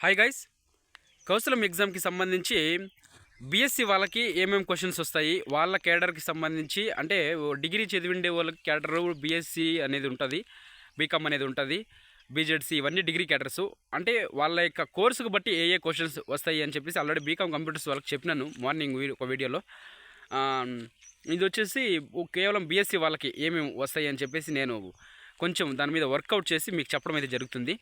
Hi guys, కౌశలం ఎగ్జామ్కి సంబంధించి BSc వాళ్ళకి ఏమేమి క్వశ్చన్స్ వస్తాయి, వాళ్ళ కేడర్కి సంబంధించి అంటే డిగ్రీ చదివిండే వాళ్ళకి కేడర్ బీఎస్సీ అనేది ఉంటుంది, బీకామ్ అనేది ఉంటుంది, బీజెడ్సీ ఇవన్నీ డిగ్రీ కేడర్స్. అంటే వాళ్ళ యొక్క కోర్సుకు బట్టి ఏ ఏ క్వశ్చన్స్ వస్తాయి అని చెప్పేసి ఆల్రెడీ బీకామ్ కంప్యూటర్స్ వాళ్ళకి చెప్పినాను మార్నింగ్ ఒక వీడియోలో. ఇది వచ్చేసి కేవలం బీఎస్సీ వాళ్ళకి ఏమేమి వస్తాయి అని చెప్పేసి నేను కొంచెం దాని మీద వర్కౌట్ చేసి మీకు చెప్పడం అయితే జరుగుతుంది.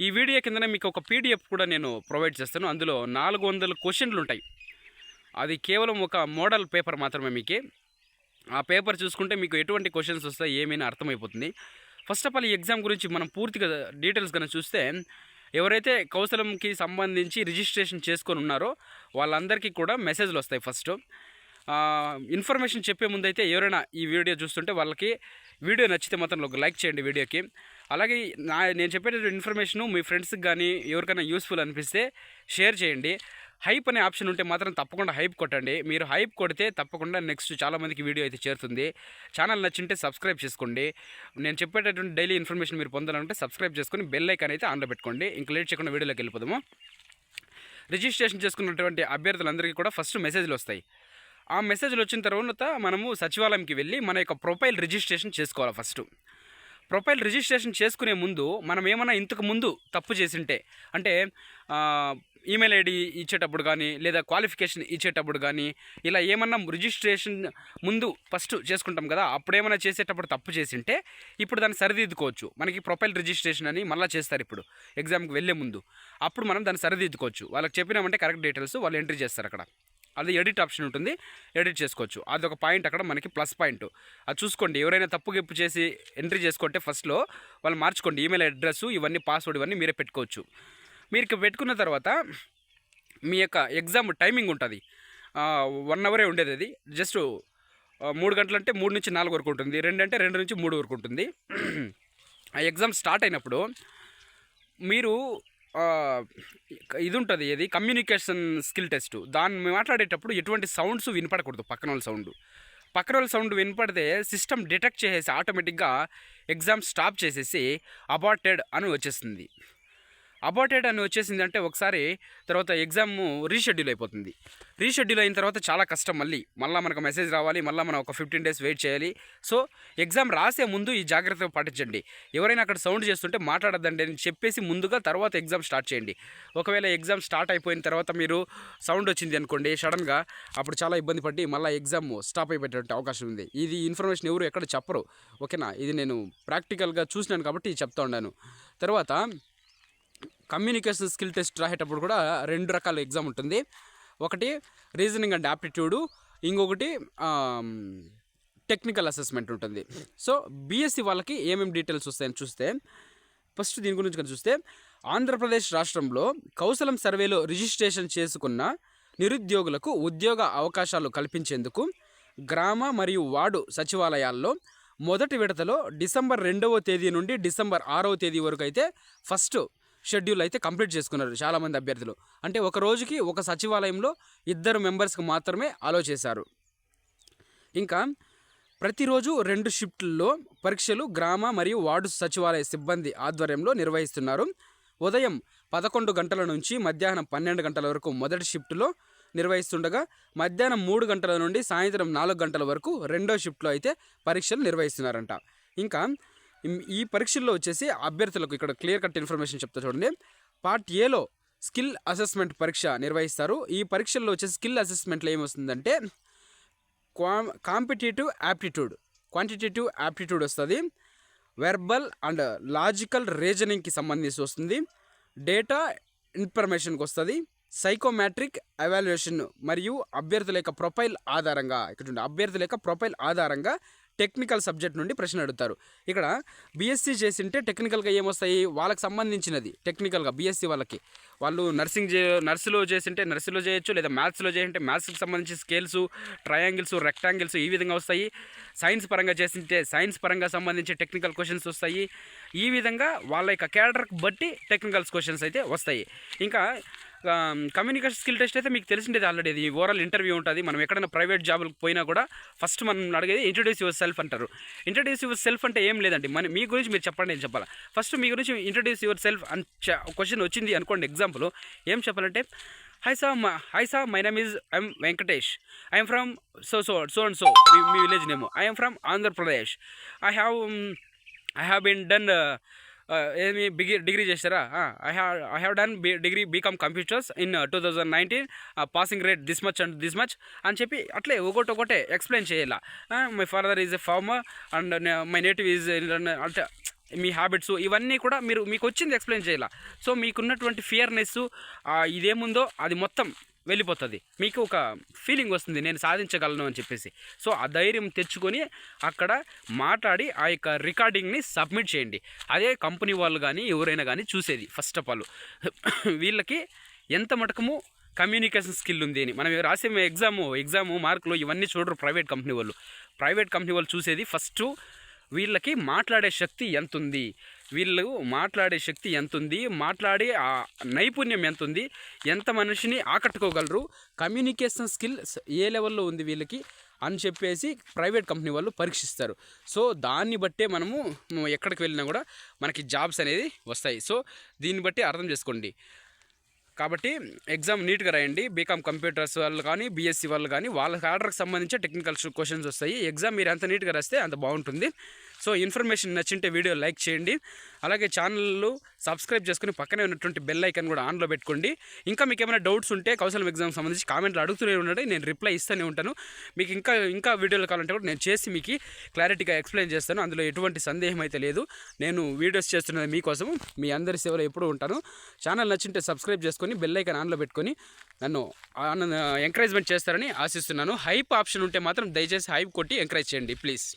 ఈ వీడియో కిందనే మీకు ఒక పీడిఎఫ్ కూడా నేను ప్రొవైడ్ చేస్తాను. అందులో 400 క్వశ్చన్లు ఉంటాయి. అది కేవలం ఒక మోడల్ పేపర్ మాత్రమే. మీకు ఆ పేపర్ చూసుకుంటే మీకు ఎటువంటి క్వశ్చన్స్ వస్తాయి ఏమైనా అర్థమైపోతుంది. ఫస్ట్ ఆఫ్ ఆల్ ఈ ఎగ్జామ్ గురించి మనం పూర్తిగా డీటెయిల్స్ కనుక చూస్తే, ఎవరైతే కౌశలంకి సంబంధించి రిజిస్ట్రేషన్ చేసుకొని ఉన్నారో వాళ్ళందరికీ కూడా మెసేజ్లు వస్తాయి. ఫస్ట్ ఇన్ఫర్మేషన్ చెప్పే ముందైతే ఎవరైనా ఈ వీడియో చూస్తుంటే వాళ్ళకి వీడియో నచ్చితే మాత్రం ఒక లైక్ చేయండి వీడియోకి. అలాగే నేను చెప్పే ఇన్ఫర్మేషను మీ ఫ్రెండ్స్కి కానీ ఎవరికైనా యూస్ఫుల్ అనిపిస్తే షేర్ చేయండి. హైప్ అనే ఆప్షన్ ఉంటే మాత్రం తప్పకుండా హైప్ కొట్టండి. మీరు హైప్ కొడితే తప్పకుండా నెక్స్ట్ చాలామందికి వీడియో అయితే చేరుతుంది. ఛానల్ నచ్చింటే సబ్స్క్రైబ్ చేసుకోండి. నేను చెప్పేటటువంటి డైలీ ఇన్ఫర్మేషన్ మీరు పొందాలంటే సబ్స్క్రైబ్ చేసుకొని బెల్ ఐకాన్ అయితే ఆన్లో పెట్టుకోండి. ఇంకా లేట్ చేయకుండా వీడియోలోకి వెళ్ళిపోదాము. రిజిస్ట్రేషన్ చేసుకున్నటువంటి అభ్యర్థులందరికీ కూడా ఫస్ట్ మెసేజ్లు వస్తాయి. ఆ మెసేజ్లు వచ్చిన తర్వాత మనము సచివాలయంకి వెళ్ళి మన యొక్క ప్రొఫైల్ రిజిస్ట్రేషన్ చేసుకోవాలి. ఫస్ట్ ప్రొఫైల్ రిజిస్ట్రేషన్ చేసుకునే ముందు మనం ఏమైనా ఇంతకు ముందు తప్పు చేసింటే, అంటే ఈమెయిల్ ఐడి ఇచ్చేటప్పుడు కానీ లేదా క్వాలిఫికేషన్ ఇచ్చేటప్పుడు కానీ ఇలా ఏమన్నా రిజిస్ట్రేషన్ ముందు ఫస్ట్ చేసుకుంటాం కదా, అప్పుడేమైనా చేసేటప్పుడు తప్పు చేసింటే ఇప్పుడు దాన్ని సరిదిద్దుకోవచ్చు. మనకి ప్రొఫైల్ రిజిస్ట్రేషన్ అని మళ్ళీ చేస్తారు ఇప్పుడు ఎగ్జామ్కి వెళ్ళే ముందు. అప్పుడు మనం దాన్ని సరిదిద్దుకోవచ్చు. వాళ్ళకి చెప్పినామంటే కరెక్ట్ డీటెయిల్స్ వాళ్ళు ఎంట్రీ చేస్తారు. అక్కడ అది ఎడిట్ ఆప్షన్ ఉంటుంది, ఎడిట్ చేసుకోవచ్చు. అదొక పాయింట్ అక్కడ మనకి ప్లస్ పాయింట్. అది చూసుకోండి. ఎవరైనా తప్పు గిప్పు చేసి ఎంట్రీ చేసుకుంటే ఫస్ట్లో వాళ్ళు మార్చుకోండి. ఈమెయిల్ అడ్రస్ ఇవన్నీ పాస్వర్డ్ ఇవన్నీ మీరే పెట్టుకోవచ్చు. మీరు పెట్టుకున్న తర్వాత మీ యొక్క ఎగ్జామ్ టైమింగ్ ఉంటుంది. 1 అవరే ఉండేది. అది జస్ట్ 3 గంటలంటే 3 నుంచి 4 వరకు ఉంటుంది, 2 అంటే 2 నుంచి 3 వరకు ఉంటుంది. ఆ ఎగ్జామ్ స్టార్ట్ అయినప్పుడు మీరు ఇది ఉంటుంది, ఏది కమ్యూనికేషన్ స్కిల్ టెస్ట్. దాన్ని మాట్లాడేటప్పుడు ఎటువంటి సౌండ్స్ వినపడకూడదు. పక్కన వాళ్ళ సౌండ్ వినపడితే సిస్టమ్ డిటెక్ట్ చేసేసి ఆటోమేటిక్గా ఎగ్జామ్ స్టాప్ చేసేసి అబార్టెడ్ అని వచ్చేసింది. అబార్టెడ్ అని వచ్చేసిందంటే ఒకసారి తర్వాత ఎగ్జామ్ రీషెడ్యూల్ అయిపోతుంది. రీషెడ్యూల్ అయిన తర్వాత చాలా కష్టం. మళ్ళీ మనకు మెసేజ్ రావాలి, మళ్ళీ మనం ఒక 15 days వెయిట్ చేయాలి. సో ఎగ్జామ్ రాసే ముందు ఈ జాగ్రత్త పాటించండి. ఎవరైనా అక్కడ సౌండ్ చేస్తుంటే మాట్లాడద్దండి అని చెప్పేసి ముందుగా తర్వాత ఎగ్జామ్ స్టార్ట్ చేయండి. ఒకవేళ ఎగ్జామ్ స్టార్ట్ అయిపోయిన తర్వాత మీరు సౌండ్ వచ్చింది అనుకోండి సడన్గా, అప్పుడు చాలా ఇబ్బంది పడి మళ్ళీ ఎగ్జామ్ స్టాప్ అయిపోయేటువంటి అవకాశం ఉంది. ఇది ఇన్ఫర్మేషన్ ఎవరు ఎక్కడ చెప్పరు, ఓకేనా? ఇది నేను ప్రాక్టికల్గా చూసినాను కాబట్టి చెప్తా ఉన్నాను. తర్వాత కమ్యూనికేషన్ స్కిల్ టెస్ట్ రాసేటప్పుడు కూడా 2 రకాల ఎగ్జామ్ ఉంటుంది. ఒకటి రీజనింగ్ అండ్ యాప్టిట్యూడ్, ఇంకొకటి టెక్నికల్ అసెస్మెంట్ ఉంటుంది. సో బీఎస్సీ వాళ్ళకి ఏమేమి డీటెయిల్స్ వస్తాయని చూస్తే, ఫస్ట్ దీని గురించి కానీ చూస్తే, ఆంధ్రప్రదేశ్ రాష్ట్రంలో కౌశలం సర్వేలో రిజిస్ట్రేషన్ చేసుకున్న నిరుద్యోగులకు ఉద్యోగ అవకాశాలు కల్పించేందుకు గ్రామ మరియు వార్డు సచివాలయాల్లో మొదటి విడతలో డిసెంబర్ 2వ తేదీ నుండి డిసెంబర్ 6వ తేదీ వరకు అయితే ఫస్ట్ షెడ్యూల్ అయితే కంప్లీట్ చేసుకున్నారు చాలామంది అభ్యర్థులు. అంటే ఒక రోజుకి ఒక సచివాలయంలో 2 మెంబర్స్కి మాత్రమే అలో చేశారు. ఇంకా ప్రతిరోజు 2 షిఫ్ట్లలో పరీక్షలు గ్రామ మరియు వార్డు సచివాలయ సిబ్బంది ఆధ్వర్యంలో నిర్వహిస్తున్నారు. ఉదయం 11 గంటల నుంచి మధ్యాహ్నం 12 గంటల వరకు మొదటి షిఫ్ట్లో నిర్వహిస్తుండగా, మధ్యాహ్నం 3 గంటల నుండి సాయంత్రం 4 గంటల వరకు రెండో షిఫ్ట్లో అయితే పరీక్షలు నిర్వహిస్తున్నారంట. ఇంకా ఈ పరీక్షల్లో వచ్చేసి అభ్యర్థులకు ఇక్కడ క్లియర్ కట్ ఇన్ఫర్మేషన్ చెప్తా చూడండి. పార్ట్ ఏలో స్కిల్ అసెస్మెంట్ పరీక్ష నిర్వహిస్తారు. ఈ పరీక్షల్లో వచ్చేసి స్కిల్ అసెస్మెంట్లో ఏమొస్తుందంటే క్వాంటిటేటివ్ యాప్టిట్యూడ్ వస్తుంది, వెర్బల్ అండ్ లాజికల్ రీజనింగ్కి సంబంధించి వస్తుంది, డేటా ఇన్ఫర్మేషన్కి వస్తుంది, సైకోమెట్రిక్ ఎవాల్యుయేషన్ మరియు అభ్యర్థుల యొక్క ప్రొఫైల్ ఆధారంగా టెక్నికల్ సబ్జెక్ట్ నుండి ప్రశ్న అడుగుతారు. ఇక్కడ బీఎస్సీ చేసింటే టెక్నికల్గా ఏమొస్తాయి, వాళ్ళకి సంబంధించినది టెక్నికల్గా బీఎస్సీ వాళ్ళు నర్సులో చేసింటే నర్సులో చేయొచ్చు, లేదా మ్యాథ్స్లో చేసింటే మ్యాథ్స్కి సంబంధించి స్కేల్స్, ట్రయాంగిల్స్, రెక్టాంగిల్స్ ఈ విధంగా వస్తాయి. సైన్స్ పరంగా చేసింటే సైన్స్ పరంగా సంబంధించి టెక్నికల్ క్వశ్చన్స్ వస్తాయి. ఈ విధంగా వాళ్ళ యొక్క క్యాడర్కి బట్టి టెక్నికల్ క్వశ్చన్స్ అయితే వస్తాయి. ఇంకా కమ్యూనికేషన్ స్కిల్ టెస్ట్ అయితే మీకు తెలిసిండేది ఆల్రెడీ. అది ఓవరాల్ ఇంటర్వ్యూ ఉంటుంది. మనం ఎక్కడైనా ప్రైవేట్ జాబులకు పోయినా కూడా ఫస్ట్ మనం అడిగేది ఇంట్రడ్యూస్ యువర్ సెల్ఫ్ అంటారు. ఇంట్రడ్యూస్ యువర్ సెల్ఫ్ అంటే ఏం లేదండి, మీ గురించి మీరు చెప్పండి అని చెప్పాలి. ఫస్ట్ మీ గురించి ఇంట్రడ్యూస్ యువర్ సెల్ఫ్ అని క్వశ్చన్ వచ్చింది అనుకోండి. ఎగ్జాంపుల్ ఏం చెప్పాలంటే, hi sir, my name is Venkatesh. I am from so and so, me village name. I am from Andhra Pradesh. I have been done ఏమి డిగ్రీ చేస్తారా? I have done degree B Com computers in 2019, passing rate this much and this much అని చెప్పి అట్లే ఒకటే explain చేయాల. My father is a farmer and my native is అంటే మీ habits ఇవన్నీ కూడా మీకు వచ్చింది ఎక్స్ప్లెయిన్ చేయాల. సో మీకున్నటువంటి ఫియర్నెస్ ఇదేముందో అది మొత్తం వెళ్ళిపోతుంది. మీకు ఒక ఫీలింగ్ వస్తుంది నేను సాధించగలను అని చెప్పేసి. సో ఆ ధైర్యం తెచ్చుకొని అక్కడ మాట్లాడి ఆ యొక్క రికార్డింగ్ని సబ్మిట్ చేయండి. అదే కంపెనీ వాళ్ళు కానీ ఎవరైనా కానీ చూసేది. ఫస్ట్ ఆఫ్ ఆల్ వీళ్ళకి ఎంత మటకము కమ్యూనికేషన్ స్కిల్ ఉంది అని. మనం రాసే ఎగ్జాము మార్కులు ఇవన్నీ చూడరు ప్రైవేట్ కంపెనీ వాళ్ళు చూసేది ఫస్ట్ వీళ్ళకి మాట్లాడే శక్తి ఎంతుంది, మాట్లాడే ఆ నైపుణ్యం ఎంతుంది, ఎంత మనిషిని ఆకట్టుకోగలరు, కమ్యూనికేషన్ స్కిల్ ఏ లెవెల్లో ఉంది వీళ్ళకి అని చెప్పేసి ప్రైవేట్ కంపెనీ వాళ్ళు పరీక్షిస్తారు. సో దాన్ని బట్టే మనము ఎక్కడికి వెళ్ళినా కూడా మనకి జాబ్స్ అనేది వస్తాయి. సో దీన్ని బట్టి అర్థం చేసుకోండి. కాబట్టి ఎగ్జామ్ నీట్గా రాయండి. బీకామ్ కంప్యూటర్స్ వాళ్ళు కానీ బీఎస్సీ వాళ్ళు కానీ వాళ్ళ ఆర్డర్కి సంబంధించి టెక్నికల్ క్వశ్చన్స్ వస్తాయి. ఎగ్జామ్ మీరు ఎంత నీట్గా రాస్తే అంత బాగుంటుంది. సో ఇన్ఫర్మేషన్ నచ్చింటే వీడియో లైక్ చేయండి. అలాగే ఛానల్ సబ్స్క్రైబ్ చేసుకుని పక్కనే ఉన్నటువంటి బెల్ ఐకాన్ కూడా ఆన్లో పెట్టుకోండి. ఇంకా మీకు ఏమైనా డౌట్స్ ఉంటే కౌశలం ఎగ్జామ్ సంబంధించి కామెంట్లు అడుగుతూనే ఉండండి, నేను రిప్లై ఇస్తూనే ఉంటాను. మీకు ఇంకా వీడియోలు కావాలంటే కూడా నేను చేసి మీకు క్లారిటీగా ఎక్స్ప్లెయిన్ చేస్తాను. అందులో ఎటువంటి సందేహం అయితే లేదు. నేను వీడియోస్ చేస్తున్నది మీకోసం, మీ అందరి సేవలో ఎప్పుడూ ఉంటాను. ఛానల్ నచ్చింటే సబ్స్క్రైబ్ చేసుకొని బెల్ ఐకాన్ ఆన్లో పెట్టుకొని నన్ను ఎంకరేజ్మెంట్ చేస్తారని ఆశిస్తున్నాను. హైప్ ఆప్షన్ ఉంటే మాత్రం దయచేసి హైప్ కొట్టి ఎంకరేజ్ చేయండి ప్లీజ్.